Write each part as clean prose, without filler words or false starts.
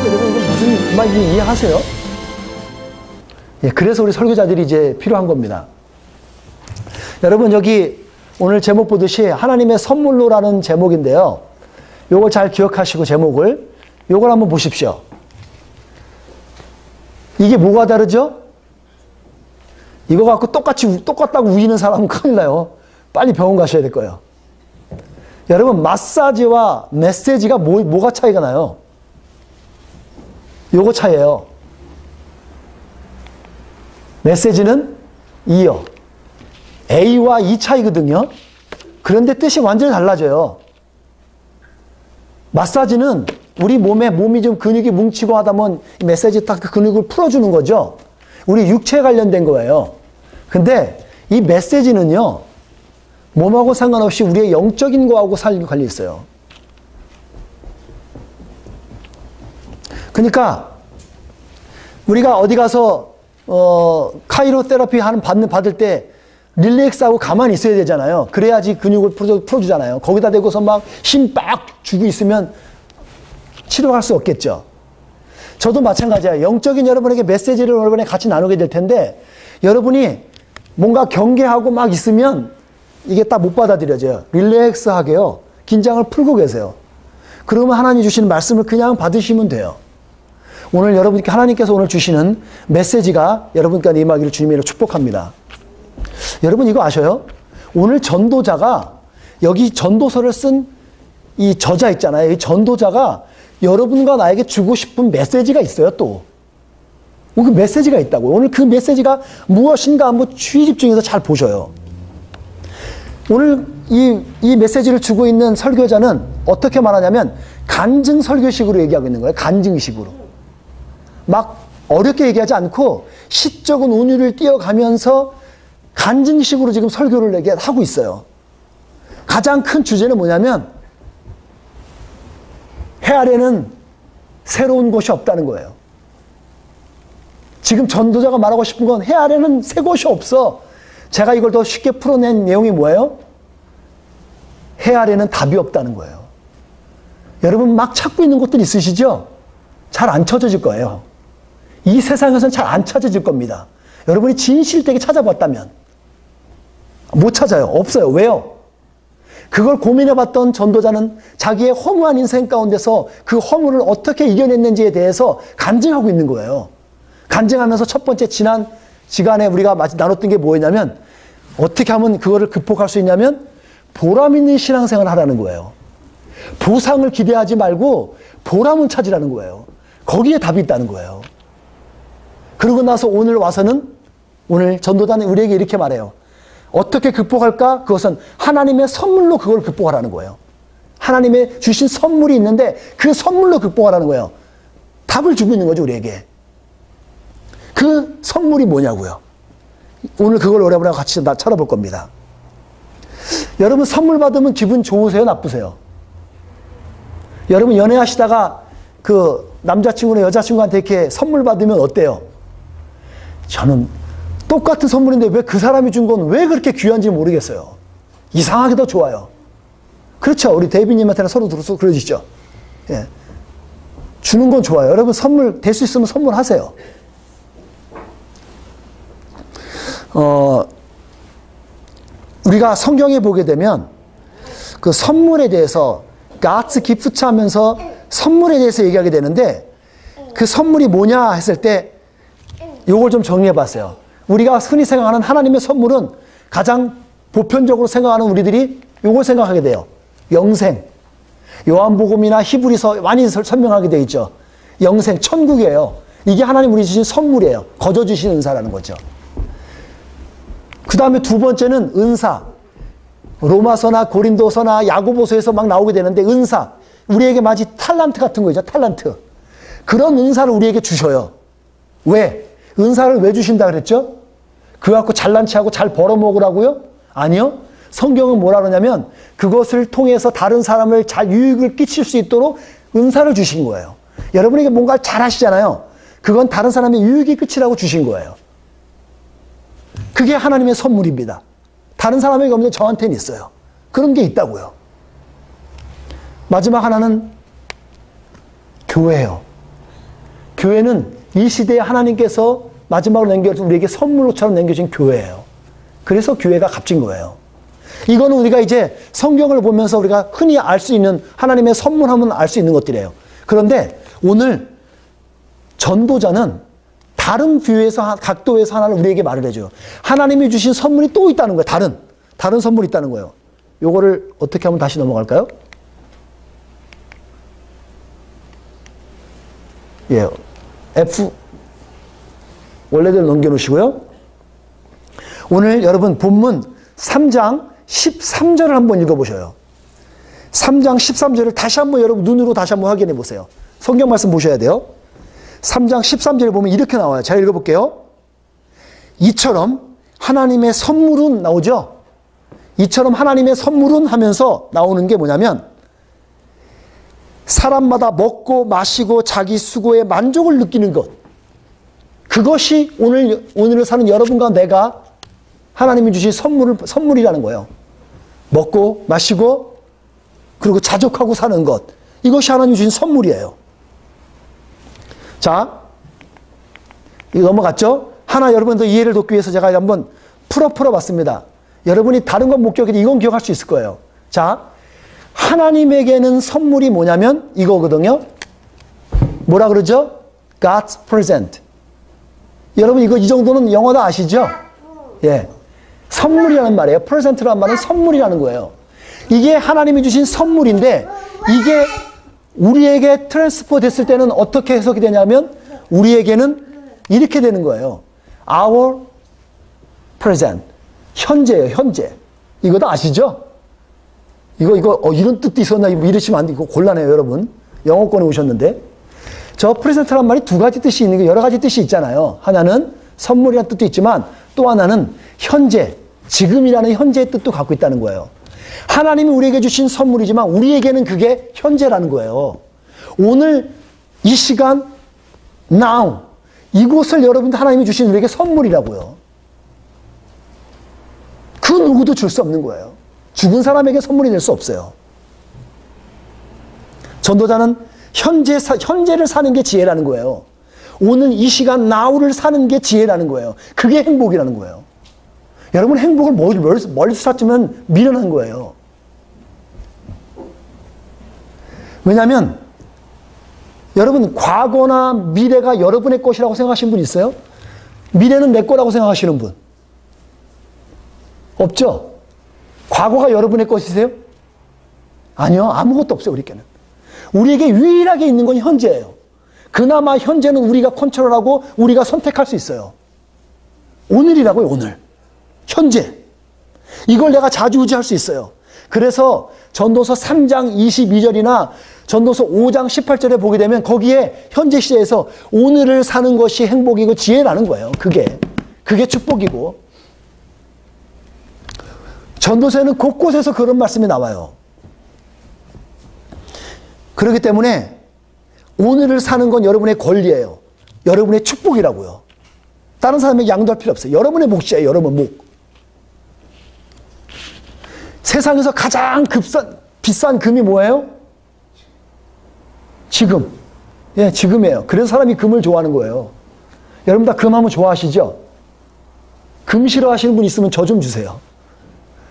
여러분 이거 무슨 말인지 이해하세요? 예, 그래서 우리 설교자들이 이제 필요한 겁니다. 여러분 여기 오늘 제목 보듯이 하나님의 선물로라는 제목인데요. 요걸 잘 기억하시고 제목을 요걸 한번 보십시오. 이게 뭐가 다르죠? 이거 갖고 똑같다고 우기는 사람은 큰일 나요. 빨리 병원 가셔야 될 거예요. 여러분 마사지와 메시지가 뭐가 차이가 나요? 요거 차이예요. 메시지는 이어 A와 E 차이거든요. 그런데 뜻이 완전히 달라져요. 마사지는 우리 몸이 좀 근육이 뭉치고 하다 보면 메시지 딱 그 근육을 풀어주는 거죠. 우리 육체에 관련된 거예요. 근데 이 메시지는요, 몸하고 상관없이 우리의 영적인 거하고 관련이 있어요. 그러니까 우리가 어디 가서 카이로 테라피 받을 때 릴렉스하고 가만히 있어야 되잖아요. 그래야지 근육을 풀어주잖아요. 거기다 대고서 막 힘 빡 주고 있으면 치료할 수 없겠죠. 저도 마찬가지예요. 영적인 여러분에게 메시지를 여러분에 같이 나누게 될 텐데 여러분이 뭔가 경계하고 막 있으면 이게 딱 못 받아들여져요. 릴렉스하게요. 긴장을 풀고 계세요. 그러면 하나님 주시는 말씀을 그냥 받으시면 돼요. 오늘 여러분께 하나님께서 오늘 주시는 메시지가 여러분께 임하기를 주님으로 축복합니다. 여러분 이거 아셔요? 오늘 전도자가 여기 전도서를 쓴 이 저자 있잖아요. 이 전도자가 여러분과 나에게 주고 싶은 메시지가 있어요. 또 그 메시지가 있다고요. 오늘 그 메시지가 무엇인가 한번 주의 집중해서 잘 보셔요. 오늘 이 메시지를 주고 있는 설교자는 어떻게 말하냐면 간증 설교식으로 얘기하고 있는 거예요. 간증식으로. 막 어렵게 얘기하지 않고 시적인 운율을 띄어가면서 간증식으로 지금 설교를 하고 있어요. 가장 큰 주제는 뭐냐면 해 아래는 새로운 곳이 없다는 거예요. 지금 전도자가 말하고 싶은 건 해 아래는 새 곳이 없어. 제가 이걸 더 쉽게 풀어낸 내용이 뭐예요? 해 아래는 답이 없다는 거예요. 여러분 막 찾고 있는 곳들 있으시죠? 잘 안 찾아질 거예요. 이 세상에서는 잘 안 찾아질 겁니다. 여러분이 진실되게 찾아봤다면 못 찾아요. 없어요. 왜요? 그걸 고민해봤던 전도자는 자기의 허무한 인생 가운데서 그 허무를 어떻게 이겨냈는지에 대해서 간증하고 있는 거예요. 간증하면서 첫 번째 지난 시간에 우리가 나눴던 게 뭐였냐면 어떻게 하면 그거를 극복할 수 있냐면 보람 있는 신앙생활을 하라는 거예요. 보상을 기대하지 말고 보람을 찾으라는 거예요. 거기에 답이 있다는 거예요. 그러고 나서 오늘 와서는 오늘 전도자는 우리에게 이렇게 말해요. 어떻게 극복할까? 그것은 하나님의 선물로 그걸 극복하라는 거예요. 하나님의 주신 선물이 있는데 그 선물로 극복하라는 거예요. 답을 주고 있는 거죠, 우리에게. 그 선물이 뭐냐고요. 오늘 그걸 여러분하고 같이 찾아볼 겁니다. 여러분 선물 받으면 기분 좋으세요? 나쁘세요? 여러분 연애하시다가 그 남자친구나 여자친구한테 이렇게 선물 받으면 어때요? 저는 똑같은 선물인데 왜 그 사람이 준 건 왜 그렇게 귀한지 모르겠어요. 이상하게 더 좋아요. 그렇죠. 우리 데이비님한테는 서로 들어서 그러시죠. 예. 주는 건 좋아요. 여러분 선물 될 수 있으면 선물하세요. 우리가 성경에 보게 되면 그 선물에 대해서 God's gift 하면서 선물에 대해서 얘기하게 되는데 그 선물이 뭐냐 했을 때 요걸 좀 정리해 봤어요. 우리가 흔히 생각하는 하나님의 선물은 가장 보편적으로 생각하는 우리들이 요걸 생각하게 돼요. 영생. 요한복음이나 히브리서 많이 설명하게 되어 있죠. 영생, 천국이에요. 이게 하나님 우리 주신 선물이에요. 거저 주신 은사라는 거죠. 그 다음에 두 번째는 은사. 로마서나 고린도서나 야고보서에서 막 나오게 되는데 은사. 우리에게 마치 탤런트 같은 거죠. 탤런트. 그런 은사를 우리에게 주셔요. 왜? 은사를 왜 주신다 그랬죠? 그거 갖고 잘난 체하고 잘 벌어먹으라고요? 아니요. 성경은 뭐라 그러냐면 그것을 통해서 다른 사람을 잘 유익을 끼칠 수 있도록 은사를 주신 거예요. 여러분에게 뭔가를 잘 하시잖아요. 그건 다른 사람의 유익이 끝이라고 주신 거예요. 그게 하나님의 선물입니다. 다른 사람에게 없는 저한테는 있어요. 그런 게 있다고요. 마지막 하나는 교회예요. 교회는 이 시대에 하나님께서 마지막으로 남겨준 우리에게 선물로처럼 남겨진 교회예요. 그래서 교회가 값진 거예요. 이거는 우리가 이제 성경을 보면서 우리가 흔히 알 수 있는 하나님의 선물하면 알 수 있는 것들이에요. 그런데 오늘 전도자는 다른 뷰에서, 각도에서 하나를 우리에게 말을 해줘요. 하나님이 주신 선물이 또 있다는 거예요. 다른 선물이 있다는 거예요. 요거를 어떻게 하면 다시 넘어갈까요? 예, F 원래대로 넘겨놓으시고요. 오늘 여러분 본문 3장 13절을 한번 읽어보셔요. 3장 13절을 다시 한번 여러분 눈으로 다시 한번 확인해 보세요. 성경 말씀 보셔야 돼요. 3장 13절에 보면 이렇게 나와요. 잘 읽어볼게요. 이처럼 하나님의 선물은 나오죠. 이처럼 하나님의 선물은 하면서 나오는 게 뭐냐면 사람마다 먹고 마시고 자기 수고에 만족을 느끼는 것. 그것이 오늘을 사는 여러분과 내가 하나님이 주신 선물이라는 거예요. 먹고 마시고 그리고 자족하고 사는 것. 이것이 하나님이 주신 선물이에요. 자, 이거 넘어갔죠? 하나 여러분들 이해를 돕기 위해서 제가 한번 풀어봤습니다. 여러분이 다른 건 못 기억해도 이건 기억할 수 있을 거예요. 자, 하나님에게는 선물이 뭐냐면 이거거든요. 뭐라 그러죠? God's present. 여러분 이거 이 정도는 영어 다 아시죠? 예. 선물이라는 말이에요. present라는 말은 선물이라는 거예요. 이게 하나님이 주신 선물인데 이게 우리에게 트랜스포 됐을 때는 어떻게 해석이 되냐면 우리에게는 이렇게 되는 거예요. Our present. 현재예요. 현재. 이거 다 아시죠? 이거 이런 뜻도 있었나 이러시면 안 돼. 이거 곤란해요, 여러분. 영어권에 오셨는데. 저 프레젠트란 말이 두 가지 뜻이 있는 게 여러 가지 뜻이 있잖아요. 하나는 선물이라는 뜻도 있지만 또 하나는 현재, 지금이라는 현재의 뜻도 갖고 있다는 거예요. 하나님이 우리에게 주신 선물이지만 우리에게는 그게 현재라는 거예요. 오늘 이 시간 now 이곳을 여러분들 하나님이 주신 우리에게 선물이라고요. 그 누구도 줄 수 없는 거예요. 죽은 사람에게 선물이 될 수 없어요. 전도자는 현재를 사는 게 지혜라는 거예요. 오늘 이 시간 now를 사는 게 지혜라는 거예요. 그게 행복이라는 거예요. 여러분 행복을 멀리서 찾으면 미련한 거예요. 왜냐하면 여러분 과거나 미래가 여러분의 것이라고 생각하시는 분 있어요? 미래는 내 거라고 생각하시는 분? 없죠? 과거가 여러분의 것이세요? 아니요. 아무것도 없어요. 우리에게는. 우리에게 유일하게 있는 건 현재예요. 그나마 현재는 우리가 컨트롤하고 우리가 선택할 수 있어요. 오늘이라고요. 오늘. 현재. 이걸 내가 좌지우지할 수 있어요. 그래서 전도서 3장 22절이나 전도서 5장 18절에 보게 되면 거기에 현재 시대에서 오늘을 사는 것이 행복이고 지혜라는 거예요. 그게 축복이고. 전도서에는 곳곳에서 그런 말씀이 나와요. 그렇기 때문에 오늘을 사는 건 여러분의 권리예요. 여러분의 축복이라고요. 다른 사람에게 양도할 필요 없어요. 여러분의 몫이에요. 여러분 몫. 세상에서 가장 비싼 금이 뭐예요? 지금. 예, 지금이에요. 그래서 사람이 금을 좋아하는 거예요. 여러분 다 금 하면 좋아하시죠? 금 싫어하시는 분 있으면 저 좀 주세요.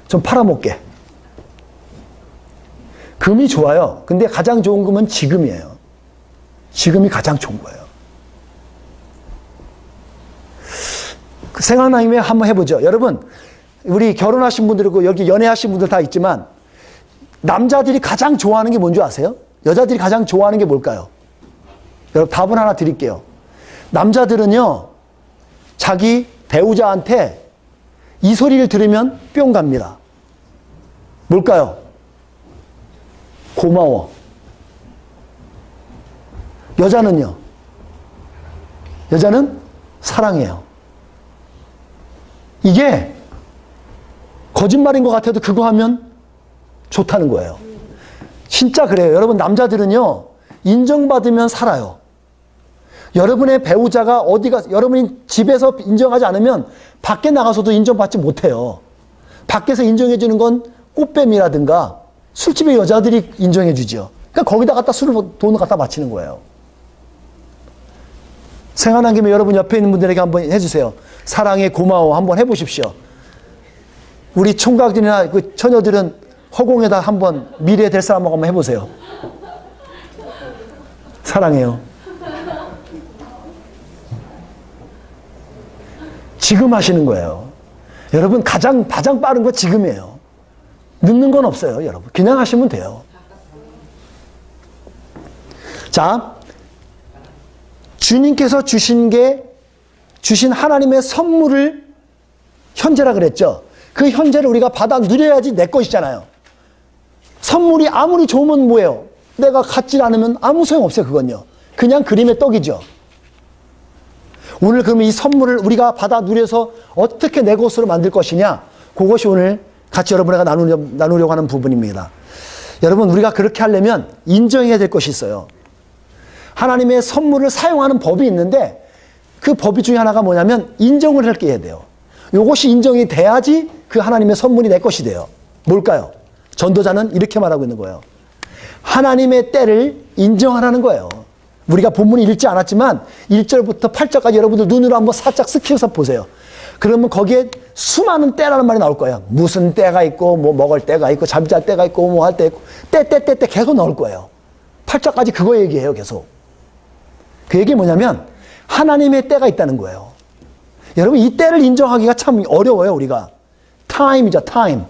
좀 팔아먹게. 금이 좋아요. 근데 가장 좋은 금은 지금이에요. 지금이 가장 좋은 거예요. 생각나면 한번 해보죠. 여러분, 우리 결혼하신 분들이고 여기 연애하신 분들 다 있지만 남자들이 가장 좋아하는 게 뭔지 아세요? 여자들이 가장 좋아하는 게 뭘까요? 여러분 답은 하나 드릴게요. 남자들은요, 자기 배우자한테 이 소리를 들으면 뿅 갑니다. 뭘까요? 고마워. 여자는요? 여자는 사랑해요. 이게 거짓말인 것 같아도 그거 하면 좋다는 거예요. 진짜 그래요. 여러분 남자들은요, 인정받으면 살아요. 여러분의 배우자가 여러분이 집에서 인정하지 않으면 밖에 나가서도 인정받지 못해요. 밖에서 인정해주는 건 꽃뱀이라든가 술집의 여자들이 인정해주죠. 그러니까 거기다 갖다 돈을 갖다 바치는 거예요. 생각난 김에 여러분 옆에 있는 분들에게 한번 해주세요. 사랑해, 고마워 한번 해보십시오. 우리 총각들이나 그 처녀들은 허공에다 한번 미래 될 사람하고 한번 해보세요. 사랑해요. 지금 하시는 거예요. 여러분 가장 빠른 거 지금이에요. 늦는 건 없어요, 여러분. 그냥 하시면 돼요. 자, 주님께서 주신 하나님의 선물을 현재라 그랬죠. 그 현재를 우리가 받아 누려야지 내 것이잖아요. 선물이 아무리 좋으면 뭐예요? 내가 갖지 않으면 아무 소용없어요, 그건요. 그냥 그림의 떡이죠. 오늘 그러면 이 선물을 우리가 받아 누려서 어떻게 내 것으로 만들 것이냐, 그것이 오늘 같이 여러분과 나누려고 하는 부분입니다. 여러분, 우리가 그렇게 하려면 인정해야 될 것이 있어요. 하나님의 선물을 사용하는 법이 있는데 그 법이 중에 하나가 뭐냐면 인정을 할게 해야 돼요. 이것이 인정이 돼야지 그 하나님의 선물이 내 것이 돼요. 뭘까요? 전도자는 이렇게 말하고 있는 거예요. 하나님의 때를 인정하라는 거예요. 우리가 본문을 읽지 않았지만 1절부터 8절까지 여러분들 눈으로 한번 살짝 스쳐서 보세요. 그러면 거기에 수많은 때라는 말이 나올 거예요. 무슨 때가 있고 뭐 먹을 때가 있고 잠잘 때가 있고 뭐 할 때 있고 때 계속 나올 거예요. 8절까지 그거 얘기해요, 계속. 그 얘기 뭐냐면 하나님의 때가 있다는 거예요. 여러분, 이 때를 인정하기가 참 어려워요, 우리가. 타임이죠, 타임.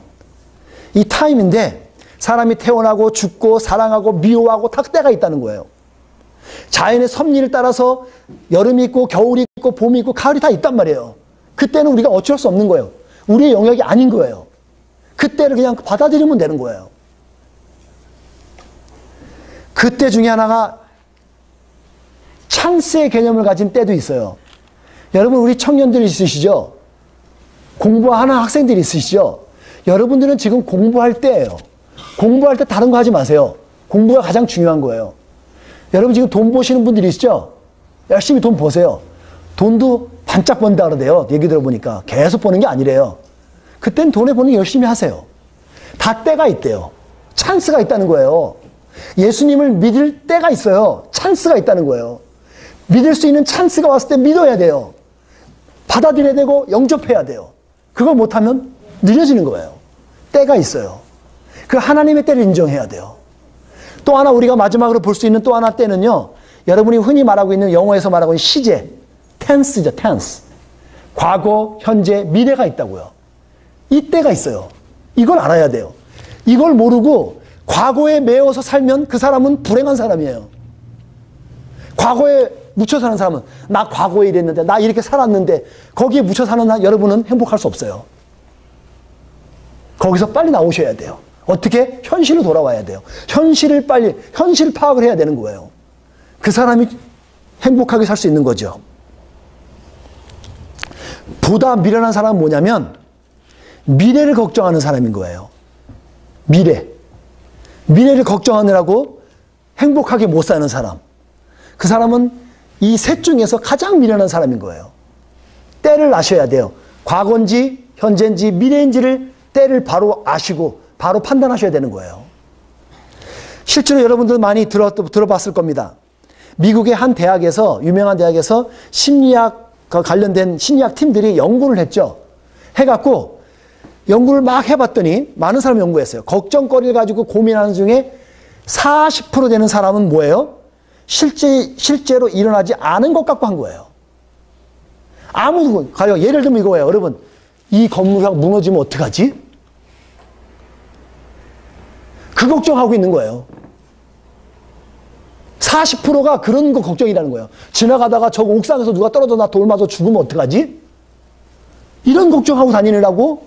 이 타임인데 사람이 태어나고 죽고 사랑하고 미워하고 다 때가 있다는 거예요. 자연의 섭리를 따라서 여름이 있고 겨울이 있고 봄이 있고 가을이 다 있단 말이에요. 그때는 우리가 어쩔 수 없는 거예요. 우리의 영역이 아닌 거예요. 그때를 그냥 받아들이면 되는 거예요. 그때 중에 하나가 찬스의 개념을 가진 때도 있어요. 여러분, 우리 청년들이 있으시죠? 공부하는 학생들이 있으시죠? 여러분들은 지금 공부할 때예요. 공부할 때 다른 거 하지 마세요. 공부가 가장 중요한 거예요. 여러분, 지금 돈 버시는 분들이 있죠? 열심히 돈 버세요. 돈도 반짝 번다 그러대요. 얘기 들어보니까. 계속 버는 게 아니래요. 그땐 돈에 버는 게 열심히 하세요. 다 때가 있대요. 찬스가 있다는 거예요. 예수님을 믿을 때가 있어요. 찬스가 있다는 거예요. 믿을 수 있는 찬스가 왔을 때 믿어야 돼요. 받아들여야 되고 영접해야 돼요. 그걸 못하면 느려지는 거예요. 때가 있어요. 그 하나님의 때를 인정해야 돼요. 또 하나 우리가 마지막으로 볼 수 있는 또 하나 때는요, 여러분이 흔히 말하고 있는 영어에서 말하고 있는 시제, tense죠, tense. 과거, 현재, 미래가 있다고요. 이 때가 있어요. 이걸 알아야 돼요. 이걸 모르고 과거에 매여서 살면 그 사람은 불행한 사람이에요. 과거에 묻혀 사는 사람은 나 과거에 이랬는데 나 이렇게 살았는데 거기에 묻혀 사는 여러분은 행복할 수 없어요. 거기서 빨리 나오셔야 돼요. 어떻게? 현실로 돌아와야 돼요. 현실 파악을 해야 되는 거예요. 그 사람이 행복하게 살 수 있는 거죠. 보다 미련한 사람은 뭐냐면 미래를 걱정하는 사람인 거예요. 미래를 걱정하느라고 행복하게 못 사는 사람. 그 사람은 이 셋 중에서 가장 미련한 사람인 거예요. 때를 아셔야 돼요. 과거인지 현재인지 미래인지를 때를 바로 아시고 바로 판단하셔야 되는 거예요. 실제로 여러분들 많이 들어봤을 겁니다. 미국의 한 대학에서, 유명한 대학에서 심리학 관련된 심리학 팀들이 연구를 했죠. 해갖고 연구를 막 해봤더니 많은 사람이 연구했어요. 걱정거리를 가지고 고민하는 중에 40% 되는 사람은 뭐예요? 실제로 일어나지 않은 것 갖고 한 거예요. 아무도, 가령 예를 들면 이거예요. 여러분, 이 건물이 무너지면 어떡하지? 그 걱정하고 있는 거예요. 40%가 그런 거 걱정이라는 거예요. 지나가다가 저 옥상에서 누가 떨어져 나 돌 맞아 죽으면 어떡하지? 이런 걱정하고 다니느라고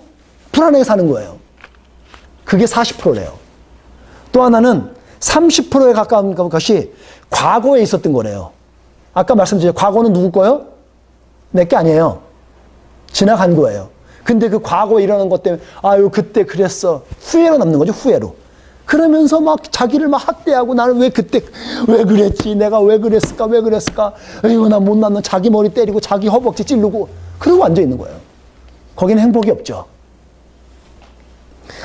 불안하게 사는 거예요. 그게 40%래요. 또 하나는 30%에 가까운 것이 과거에 있었던 거래요. 아까 말씀드렸죠. 과거는 누구 거예요? 내 게 아니에요. 지나간 거예요. 근데 그 과거에 일어난 것 때문에 아유 그때 그랬어. 후회로 남는 거죠. 후회로. 그러면서 막 자기를 막 학대하고 나는 왜 그때 왜 그랬지? 내가 왜 그랬을까? 아이고 나 못났는 자기 머리 때리고 자기 허벅지 찌르고 그러고 앉아 있는 거예요. 거기는 행복이 없죠.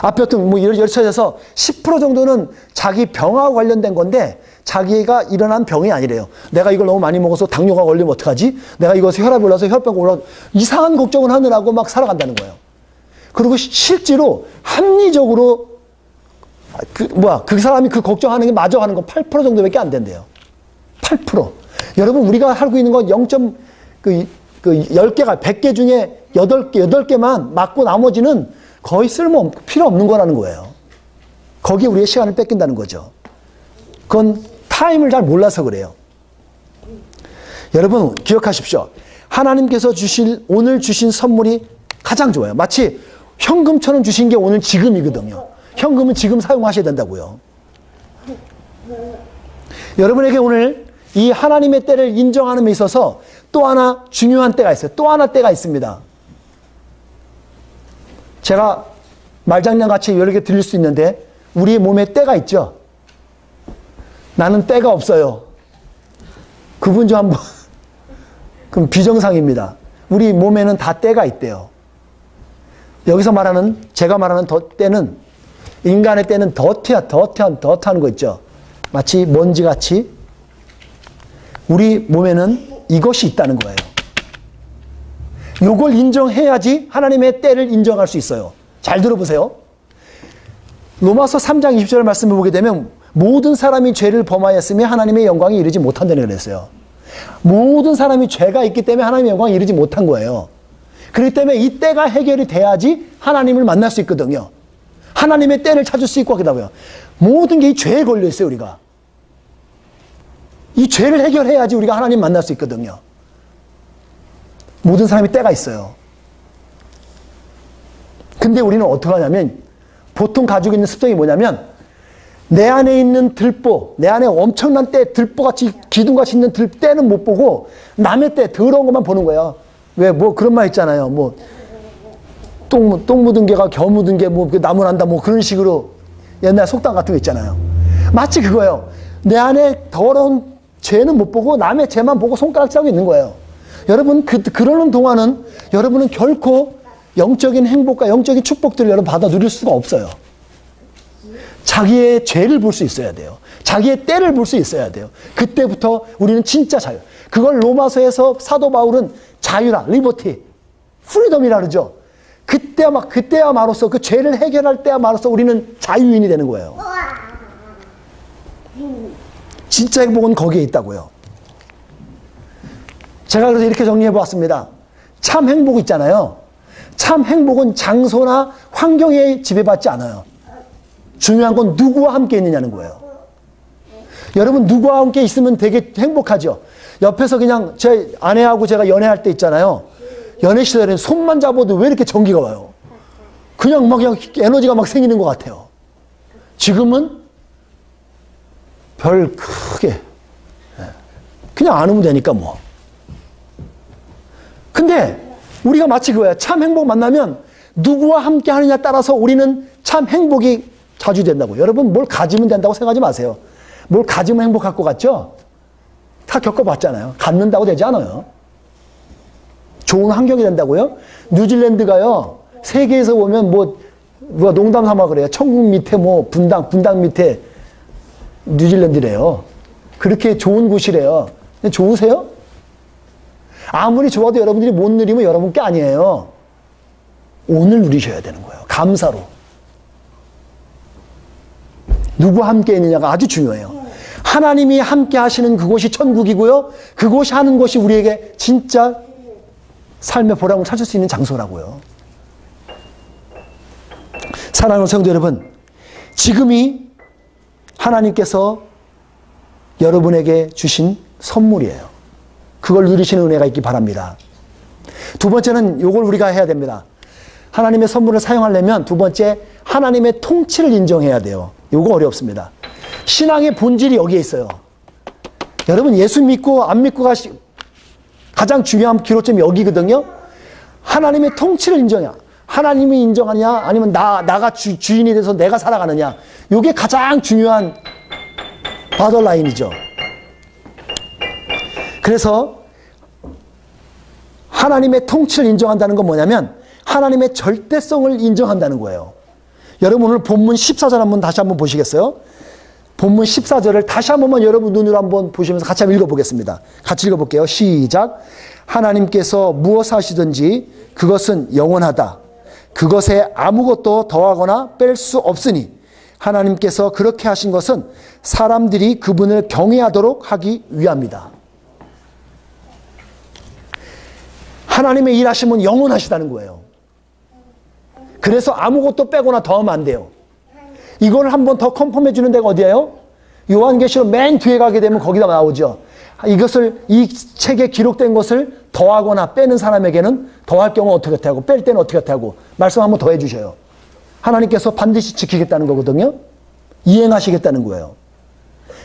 앞에 어떤 뭐 열차에서 10% 정도는 자기 병하고 관련된 건데 자기가 일어난 병이 아니래요. 내가 이걸 너무 많이 먹어서 당뇨가 걸리면 어떡하지? 내가 이것에 혈압이 올라서 혈압이 올라 이상한 걱정을 하느라고 막 살아간다는 거예요. 그리고 실제로 합리적으로 그 사람이 그 걱정하는 게 마저 하는 건 8% 정도밖에 안 된대요. 8%. 여러분 우리가 살고 있는 건 10개가 100개 중에 8개만 맞고 나머지는 거의 필요 없는 거라는 거예요. 거기에 우리의 시간을 뺏긴다는 거죠. 그건 타임을 잘 몰라서 그래요. 여러분 기억하십시오. 하나님께서 오늘 주신 선물이 가장 좋아요. 마치 현금처럼 주신 게 오늘 지금이거든요. 현금은 지금 사용하셔야 된다고요. 여러분에게 오늘 이 하나님의 때를 인정하는 데 있어서 또 하나 중요한 때가 있어요. 또 하나 때가 있습니다. 제가 말장난같이 여러 개 드릴 수 있는데 우리 몸에 때가 있죠. 나는 때가 없어요. 그분 좀 한번 그럼 비정상입니다. 우리 몸에는 다 때가 있대요. 여기서 말하는 제가 말하는 때는 인간의 때는 더티한 거 있죠. 마치 먼지같이 우리 몸에는 이것이 있다는 거예요. 이걸 인정해야지 하나님의 때를 인정할 수 있어요. 잘 들어보세요. 로마서 3장 20절 말씀을 보게 되면 모든 사람이 죄를 범하였으며 하나님의 영광에 이르지 못한다는 그랬어요. 모든 사람이 죄가 있기 때문에 하나님의 영광에 이르지 못한 거예요. 그렇기 때문에 이 때가 해결이 돼야지 하나님을 만날 수 있거든요. 하나님의 때를 찾을 수 있고 하기도 하고요. 모든 게 이 죄에 걸려 있어요. 우리가. 이 죄를 해결해야지 우리가 하나님 만날 수 있거든요. 모든 사람이 때가 있어요. 근데 우리는 어떻게 하냐면 보통 가지고 있는 습성이 뭐냐면 내 안에 있는 들보, 내 안에 엄청난 때, 들보같이 기둥같이 있는 때는 못 보고 남의 때, 더러운 것만 보는 거예요. 왜 그런 말 있잖아요. 똥 묻은 개가 겨우 묻은 게 나무 난다 그런 식으로 옛날 속담 같은 거 있잖아요. 마치 그거예요. 내 안에 더러운 죄는 못 보고 남의 죄만 보고 손가락질하고 있는 거예요. 여러분 그러는 동안은 여러분은 결코 영적인 행복과 영적인 축복들을 여러분 받아 누릴 수가 없어요. 자기의 죄를 볼 수 있어야 돼요. 자기의 때를 볼 수 있어야 돼요. 그때부터 우리는 진짜 자유. 그걸 로마서에서 사도 바울은 자유라, 리버티, 프리덤이라 그러죠. 그때야말로써 그 죄를 해결할 때야말로써 우리는 자유인이 되는 거예요. 진짜 행복은 거기에 있다고요. 제가 그래서 이렇게 정리해 보았습니다. 참 행복 있잖아요. 참 행복은 장소나 환경에 지배받지 않아요. 중요한 건 누구와 함께 있느냐는 거예요. 여러분 누구와 함께 있으면 되게 행복하죠. 옆에서 그냥 제 아내하고 제가 연애할 때 있잖아요. 연애 시절에는 손만 잡아도 왜 이렇게 전기가 와요. 그냥 에너지가 막 생기는 것 같아요. 지금은 별 크게 그냥 안 오면 되니까 근데 우리가 마치 그거야. 참 행복 만나면 누구와 함께 하느냐에 따라서 우리는 참 행복이 자주 된다고. 여러분 뭘 가지면 된다고 생각하지 마세요. 뭘 가지면 행복할 것 같죠? 다 겪어봤잖아요. 갖는다고 되지 않아요. 좋은 환경이 된다고요? 뉴질랜드가요. 세계에서 보면 농담 삼아 그래요. 천국 밑에 분당 밑에 뉴질랜드래요. 그렇게 좋은 곳이래요. 근데 좋으세요? 아무리 좋아도 여러분들이 못 누리면 여러분 게 아니에요. 오늘 누리셔야 되는 거예요. 감사로. 누구와 함께 있느냐가 아주 중요해요. 하나님이 함께 하시는 그곳이 천국이고요. 그곳이 하는 것이 우리에게 진짜 삶의 보람을 찾을 수 있는 장소라고요. 사랑하는 성도 여러분, 지금이 하나님께서 여러분에게 주신 선물이에요. 그걸 누리시는 은혜가 있기 바랍니다. 두 번째는 이걸 우리가 해야 됩니다. 하나님의 선물을 사용하려면 두 번째, 하나님의 통치를 인정해야 돼요. 이거 어렵습니다. 신앙의 본질이 여기에 있어요. 여러분 예수 믿고 안 믿고가 가장 중요한 기로점이 여기거든요. 하나님의 통치를 인정해야. 하나님이 인정하냐 아니면 나가 주인이 돼서 내가 살아가느냐. 이게 가장 중요한 바더라인이죠. 그래서 하나님의 통치를 인정한다는 건 뭐냐면 하나님의 절대성을 인정한다는 거예요. 여러분 오늘 본문 14절 다시 한번 보시겠어요? 본문 14절을 다시 한 번만 여러분 눈으로 한번 보시면서 같이 한번 읽어보겠습니다. 같이 읽어볼게요. 시작. 하나님께서 무엇 하시든지 그것은 영원하다. 그것에 아무것도 더하거나 뺄 수 없으니 하나님께서 그렇게 하신 것은 사람들이 그분을 경외하도록 하기 위함이다. 하나님의 일하심은 영원하시다는 거예요. 그래서 아무것도 빼거나 더하면 안 돼요. 이걸 한번 더 컨펌해 주는 데가 어디예요? 요한계시록 맨 뒤에 가게 되면 거기다 나오죠. 이것을, 이 책에 기록된 것을 더하거나 빼는 사람에게는 더할 경우 어떻게 하고 뺄 때는 어떻게 하고 말씀 한번 더 해주셔요. 하나님께서 반드시 지키겠다는 거거든요. 이행하시겠다는 거예요.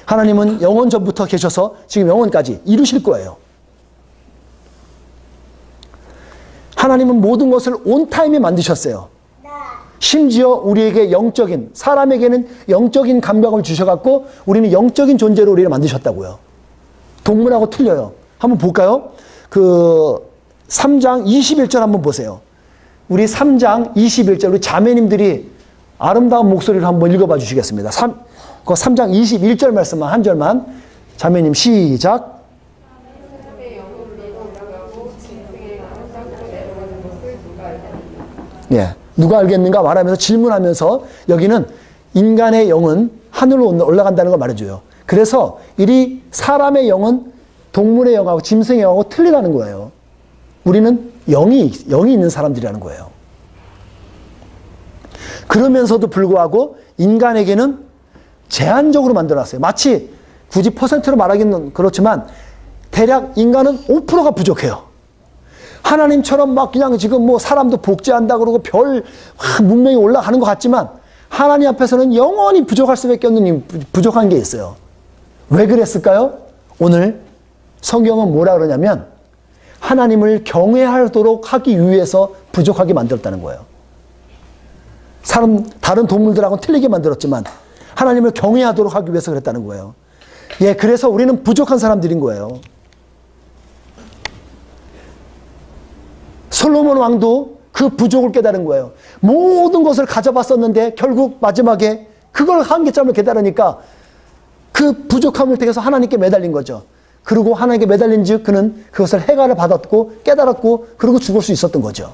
하나님은 영원 전부터 계셔서 지금 영원까지 이루실 거예요. 하나님은 모든 것을 온 타임에 만드셨어요. 심지어 우리에게 영적인, 사람에게는 영적인 감각을 주셔갖고 우리는 영적인 존재로 우리를 만드셨다고요. 동물하고 틀려요. 한번 볼까요? 그 3장 21절 한번 보세요. 우리 3장 21절 우리 자매님들이 아름다운 목소리를 한번 읽어봐 주시겠습니다. 그 3장 21절 말씀만 한 절만 자매님 시작. 예, 누가 알겠는가 말하면서 질문하면서 여기는 인간의 영은 하늘로 올라간다는 걸 말해줘요. 그래서 이 사람의 영은 동물의 영하고 짐승의 영하고 틀리다는 거예요. 우리는 영이 있는 사람들이라는 거예요. 그러면서도 불구하고 인간에게는 제한적으로 만들어놨어요. 마치 굳이 퍼센트로 말하기는 그렇지만 대략 인간은 5%가 부족해요. 하나님처럼 막 그냥 지금 뭐 사람도 복제한다 그러고 별 문명이 올라가는 것 같지만 하나님 앞에서는 영원히 부족할 수밖에 없는 부족한 게 있어요. 왜 그랬을까요? 오늘 성경은 뭐라 그러냐면 하나님을 경외하도록 하기 위해서 부족하게 만들었다는 거예요. 다른 동물들하고는 틀리게 만들었지만 하나님을 경외하도록 하기 위해서 그랬다는 거예요. 예, 그래서 우리는 부족한 사람들인 거예요. 솔로몬 왕도 그 부족을 깨달은 거예요. 모든 것을 가져봤었는데 결국 마지막에 그걸 한계점을 깨달으니까 그 부족함을 통해서 하나님께 매달린 거죠. 그리고 하나님께 매달린 즉 그는 그것을 해가를 받았고 깨달았고 그리고 죽을 수 있었던 거죠.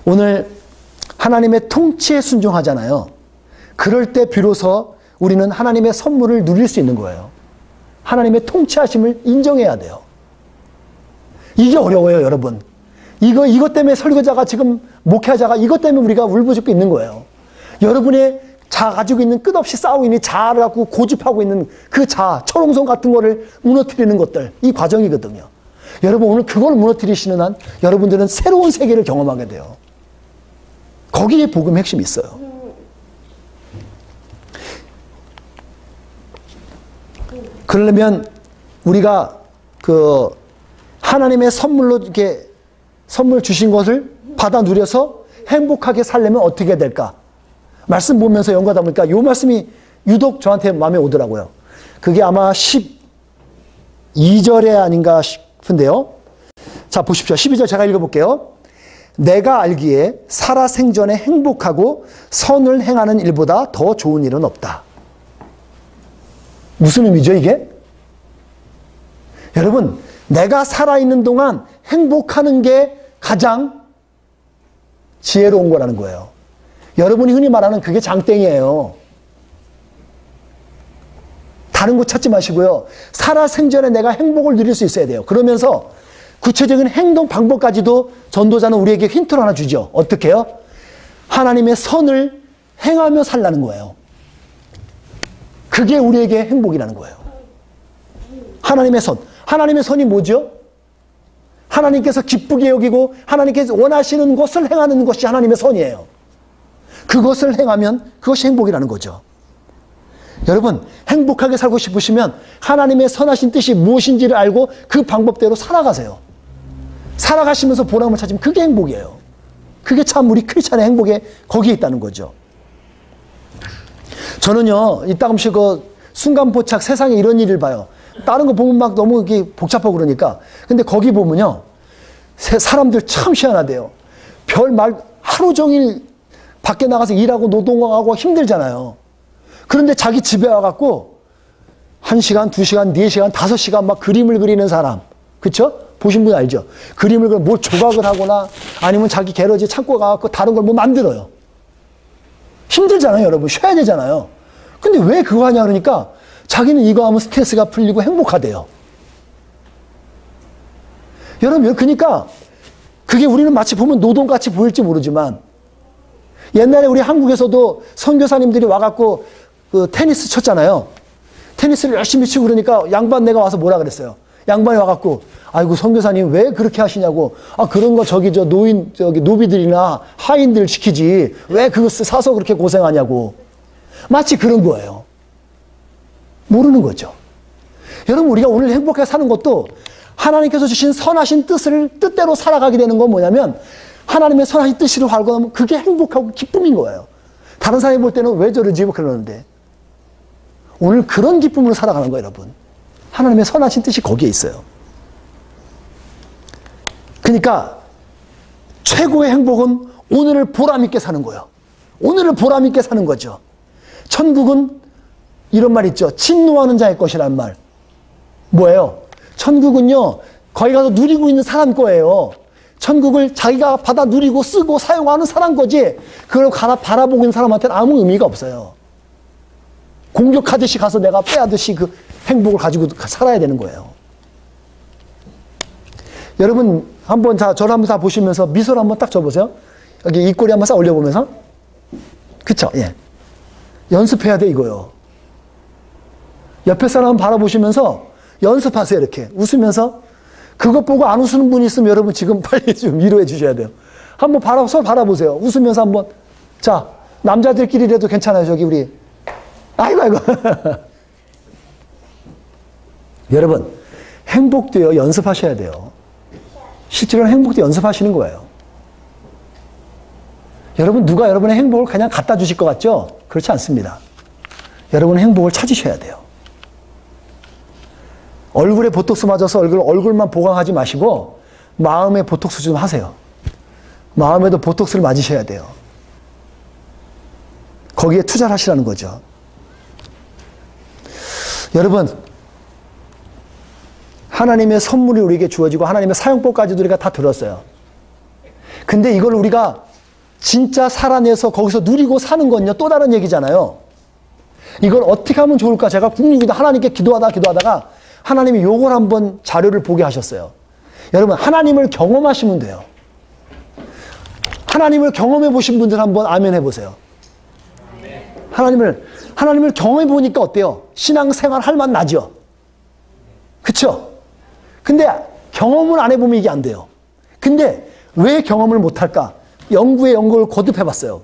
오늘 하나님의 통치에 순종하잖아요. 그럴 때 비로소 우리는 하나님의 선물을 누릴 수 있는 거예요. 하나님의 통치하심을 인정해야 돼요. 이게 어려워요, 여러분. 이것 때문에 설교자가 지금 목회자가 이것 때문에 우리가 울부짖고 있는 거예요. 여러분의 가지고 있는 끝없이 싸우고 있는 자아를 갖고 고집하고 있는 그 자아, 철옹성 같은 거를 무너뜨리는 것들, 이 과정이거든요. 여러분 오늘 그걸 무너뜨리시는 한 여러분들은 새로운 세계를 경험하게 돼요. 거기에 복음의 핵심이 있어요. 그러려면 우리가 하나님의 선물로 이렇게 선물 주신 것을 받아 누려서 행복하게 살려면 어떻게 될까? 말씀 보면서 연구하다 보니까 이 말씀이 유독 저한테 마음에 오더라고요. 그게 아마 12절에 아닌가 싶은데요. 자, 보십시오. 12절 제가 읽어볼게요. 내가 알기에 살아생전에 행복하고 선을 행하는 일보다 더 좋은 일은 없다. 무슨 의미죠, 이게? 여러분, 내가 살아있는 동안 행복하는 게 가장 지혜로운 거라는 거예요. 여러분이 흔히 말하는 그게 장땡이에요. 다른 거 찾지 마시고요. 살아생전에 내가 행복을 누릴 수 있어야 돼요. 그러면서 구체적인 행동 방법까지도 전도자는 우리에게 힌트를 하나 주죠. 어떻게 해요? 하나님의 선을 행하며 살라는 거예요. 그게 우리에게 행복이라는 거예요. 하나님의 선. 하나님의 선이 뭐죠? 하나님께서 기쁘게 여기고 하나님께서 원하시는 것을 행하는 것이 하나님의 선이에요. 그것을 행하면 그것이 행복이라는 거죠. 여러분, 행복하게 살고 싶으시면 하나님의 선하신 뜻이 무엇인지를 알고 그 방법대로 살아가세요. 살아가시면서 보람을 찾으면 그게 행복이에요. 그게 참 우리 크리스찬의 행복에 거기에 있다는 거죠. 저는요, 이따금씩 순간포착 세상에 이런 일을 봐요. 다른 거 보면 막 너무 이게 복잡하고 그러니까. 근데 거기 보면요, 사람들 참 희한하대요. 하루 종일 밖에 나가서 일하고 노동하고 힘들잖아요. 그런데 자기 집에 와갖고 1시간, 2시간, 4시간, 5시간 막 그림을 그리는 사람. 그쵸? 보신 분 알죠? 그림을 뭘 조각을 하거나 아니면 자기 게러지 창고 가갖고 다른 걸 뭐 만들어요. 힘들잖아요, 여러분. 쉬어야 되잖아요. 근데 왜 그거 하냐 그러니까 자기는 이거 하면 스트레스가 풀리고 행복하대요. 여러분, 그러니까 그게 우리는 마치 보면 노동같이 보일지 모르지만 옛날에 우리 한국에서도 선교사님들이 와갖고 그 테니스 쳤잖아요. 테니스를 열심히 치고 그러니까 양반네가 와서 뭐라 그랬어요. 양반이 와갖고 아이고 선교사님 왜 그렇게 하시냐고. 아 그런 거 저기 저 노인 저기 노비들이나 하인들 시키지 왜 그거 사서 그렇게 고생하냐고. 마치 그런 거예요. 모르는 거죠. 여러분 우리가 오늘 행복하게 사는 것도 하나님께서 주신 선하신 뜻대로 살아가게 되는 건 뭐냐면 하나님의 선하신 뜻으로 활동하면 그게 행복하고 기쁨인 거예요. 다른 사람이 볼 때는 왜 저러지 그러는데 오늘 그런 기쁨으로 살아가는 거예요, 여러분. 하나님의 선하신 뜻이 거기에 있어요. 그러니까 최고의 행복은 오늘을 보람있게 사는 거예요. 오늘을 보람있게 사는 거죠. 천국은 이런 말 있죠. 진노하는 자의 것이란 말. 뭐예요? 천국은요, 거기 가서 누리고 있는 사람 거예요. 천국을 자기가 받아 누리고 쓰고 사용하는 사람 거지, 그걸 바라보고 있는 사람한테는 아무 의미가 없어요. 공격하듯이 가서 내가 빼앗듯이 그 행복을 가지고 살아야 되는 거예요. 여러분, 한번 저를 한번 다 보시면서 미소를 한번 딱 줘보세요. 여기 입꼬리 한번 싹 올려보면서. 그쵸? 예. 연습해야 돼, 이거요. 옆에 사람 바라보시면서 연습하세요, 이렇게. 웃으면서. 그것 보고 안 웃으는 분이 있으면 여러분 지금 빨리 좀 위로해 주셔야 돼요. 한번 서로 바라보세요. 웃으면서 한번. 자, 남자들끼리라도 괜찮아요, 저기 우리. 아이고. 여러분, 행복도요, 연습하셔야 돼요. 실제로는 행복도 연습하시는 거예요. 여러분, 누가 여러분의 행복을 그냥 갖다 주실 것 같죠? 그렇지 않습니다. 여러분의 행복을 찾으셔야 돼요. 얼굴에 보톡스 맞아서 얼굴만 보강하지 마시고 마음에 보톡스 좀 하세요. 마음에도 보톡스를 맞으셔야 돼요. 거기에 투자를 하시라는 거죠. 여러분, 하나님의 선물이 우리에게 주어지고 하나님의 사용법까지도 우리가 다 들었어요. 근데 이걸 우리가 진짜 살아내서 거기서 누리고 사는 건요, 또 다른 얘기잖아요. 이걸 어떻게 하면 좋을까? 제가 국민기도 하나님께 기도하다가 하나님이 요걸 한번 자료를 보게 하셨어요. 여러분, 하나님을 경험하시면 돼요. 하나님을 경험해 보신 분들 한번 아멘 해보세요. 하나님을 경험해 보니까 어때요? 신앙생활 할 맛 나죠? 그쵸? 근데 경험을 안 해보면 이게 안 돼요. 근데 왜 경험을 못할까? 연구를 거듭해 봤어요.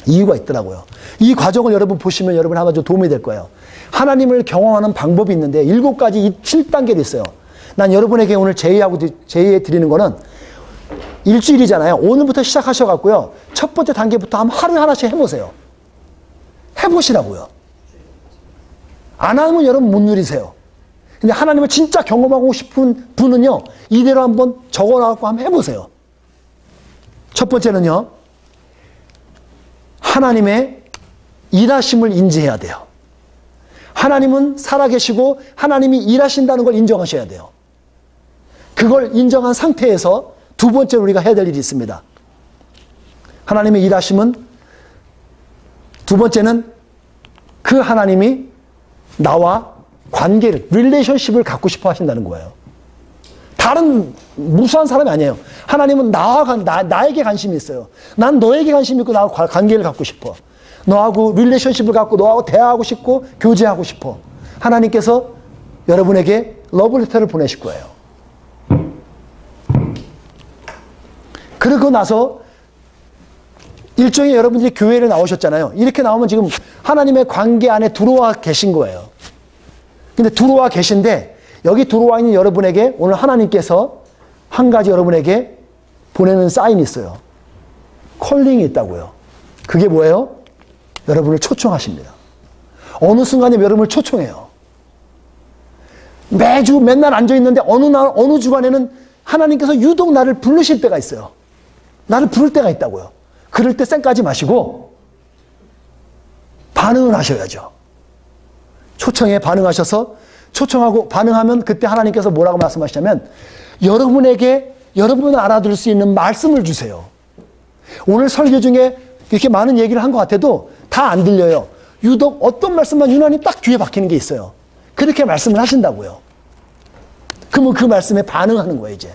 이유가 있더라고요. 이 과정을 여러분 보시면 여러분 아마 좀 도움이 될 거예요. 하나님을 경험하는 방법이 있는데 7가지 7단계도 있어요. 난 여러분에게 오늘 제의해 드리는 거는 일주일이잖아요. 오늘부터 시작하셔갖고요. 첫 번째 단계부터 하루에 하나씩 해보세요. 해보시라고요. 안 하면 여러분 못 누리세요. 근데 하나님을 진짜 경험하고 싶은 분은요, 이대로 한번 적어놔갖고 한번 해보세요. 첫 번째는요, 하나님의 일하심을 인지해야 돼요. 하나님은 살아계시고 하나님이 일하신다는 걸 인정하셔야 돼요. 그걸 인정한 상태에서 두 번째로 우리가 해야 될 일이 있습니다. 하나님의 일하심은 두 번째는 그 하나님이 나와 관계를, 릴레이션십을 갖고 싶어 하신다는 거예요. 다른 무수한 사람이 아니에요. 하나님은 나에게 관심이 있어요. 난 너에게 관심이 있고 나하고 관계를 갖고 싶어. 너하고 릴레이션십을 갖고 너하고 대화하고 싶고 교제하고 싶어. 하나님께서 여러분에게 러브레터를 보내실 거예요. 그러고 나서 일종의 여러분들이 교회를 나오셨잖아요. 이렇게 나오면 지금 하나님의 관계 안에 들어와 계신 거예요. 근데 들어와 계신데 여기 들어와 있는 여러분에게 오늘 하나님께서 한 가지 여러분에게 보내는 사인이 있어요. 콜링이 있다고요. 그게 뭐예요? 여러분을 초청하십니다. 어느 순간에 여러분을 초청해요. 매주 맨날 앉아있는데 어느 주간에는 하나님께서 유독 나를 부르실 때가 있어요. 나를 부를 때가 있다고요. 그럴 때 쌩까지 마시고 반응을 하셔야죠. 초청에 반응하셔서 초청하고 반응하면 그때 하나님께서 뭐라고 말씀하시냐면 여러분에게 여러분을 알아들을 수 있는 말씀을 주세요. 오늘 설교 중에 이렇게 많은 얘기를 한 것 같아도 다 안 들려요. 유독 어떤 말씀만 유난히 딱 귀에 박히는 게 있어요. 그렇게 말씀을 하신다고요. 그러면 그 말씀에 반응하는 거예요, 이제.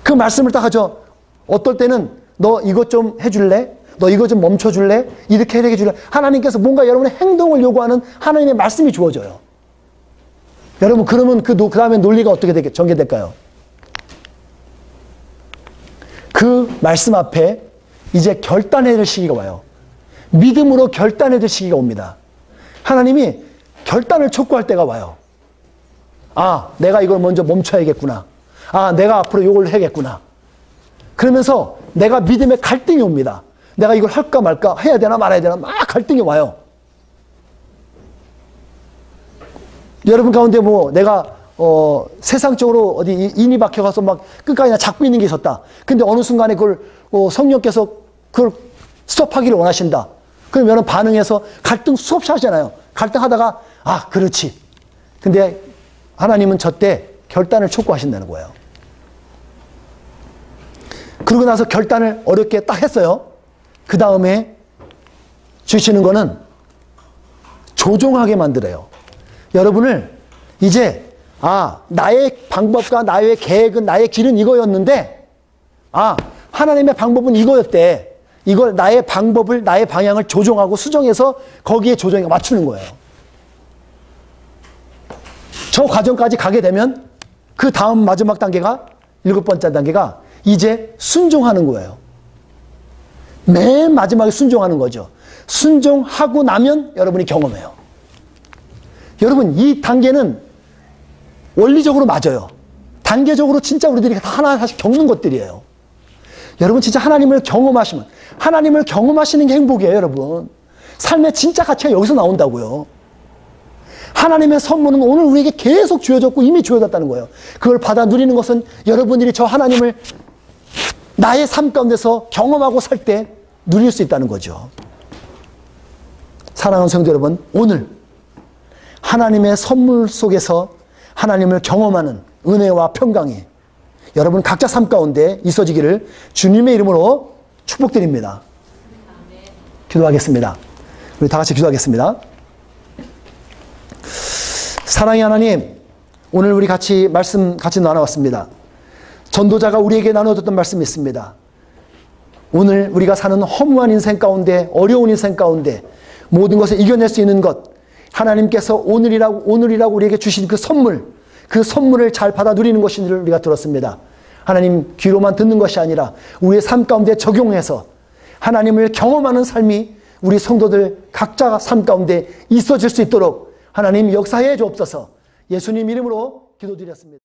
그 말씀을 딱 하죠. 어떨 때는 너 이것 좀 해줄래? 너 이거 좀 멈춰줄래? 이렇게 해줄래? 하나님께서 뭔가 여러분의 행동을 요구하는 하나님의 말씀이 주어져요. 여러분, 그러면 그 다음에 논리가 어떻게 전개될까요? 그 말씀 앞에 이제 결단해야 될 시기가 와요. 믿음으로 결단해야 될 시기가 옵니다. 하나님이 결단을 촉구할 때가 와요. 아, 내가 이걸 먼저 멈춰야겠구나. 아, 내가 앞으로 이걸 해야겠구나. 그러면서 내가 믿음의 갈등이 옵니다. 내가 이걸 할까 말까, 해야 되나 말아야 되나 막 갈등이 와요. 여러분 가운데 뭐 내가 세상적으로 어디 인이 박혀가서 막 끝까지 그냥 잡고 있는 게 있었다. 근데 어느 순간에 그걸 성령께서 그걸 스톱하기를 원하신다. 그러면 반응해서 갈등 수없이 하잖아요. 갈등하다가 아, 그렇지. 근데 하나님은 저때 결단을 촉구하신다는 거예요. 그러고 나서 결단을 어렵게 딱 했어요. 그 다음에 주시는 거는 조종하게 만들어요. 여러분을 이제 나의 방법과 나의 계획은 나의 길은 이거였는데 하나님의 방법은 이거였대. 이걸 나의 방법을 나의 방향을 조종하고 수정해서 거기에 조정해 맞추는 거예요. 저 과정까지 가게 되면 그 다음 마지막 단계가 7번째 단계가 이제 순종하는 거예요. 맨 마지막에 순종하는 거죠. 순종하고 나면 여러분이 경험해요. 여러분 이 단계는 원리적으로 맞아요. 단계적으로 진짜 우리들이 다 하나씩 겪는 것들이에요. 여러분 진짜 하나님을 경험하시면 하나님을 경험하시는 게 행복이에요. 여러분 삶의 진짜 가치가 여기서 나온다고요. 하나님의 선물은 오늘 우리에게 계속 주어졌고 이미 주어졌다는 거예요. 그걸 받아 누리는 것은 여러분들이 저 하나님을 나의 삶 가운데서 경험하고 살 때 누릴 수 있다는 거죠. 사랑하는 성도 여러분, 오늘 하나님의 선물 속에서 하나님을 경험하는 은혜와 평강이 여러분 각자 삶 가운데 있어지기를 주님의 이름으로 축복드립니다. 기도하겠습니다. 우리 다 같이 기도하겠습니다. 사랑의 하나님, 오늘 우리 말씀 같이 나눠왔습니다. 전도자가 우리에게 나눠줬던 말씀이 있습니다. 오늘 우리가 사는 허무한 인생 가운데, 어려운 인생 가운데 모든 것을 이겨낼 수 있는 것, 하나님께서 오늘이라고 우리에게 주신 그 선물을 잘 받아 누리는 것인지를 우리가 들었습니다. 하나님 귀로만 듣는 것이 아니라 우리의 삶 가운데 적용해서 하나님을 경험하는 삶이 우리 성도들 각자 삶 가운데 있어질 수 있도록 하나님 역사해 주옵소서. 예수님 이름으로 기도드렸습니다.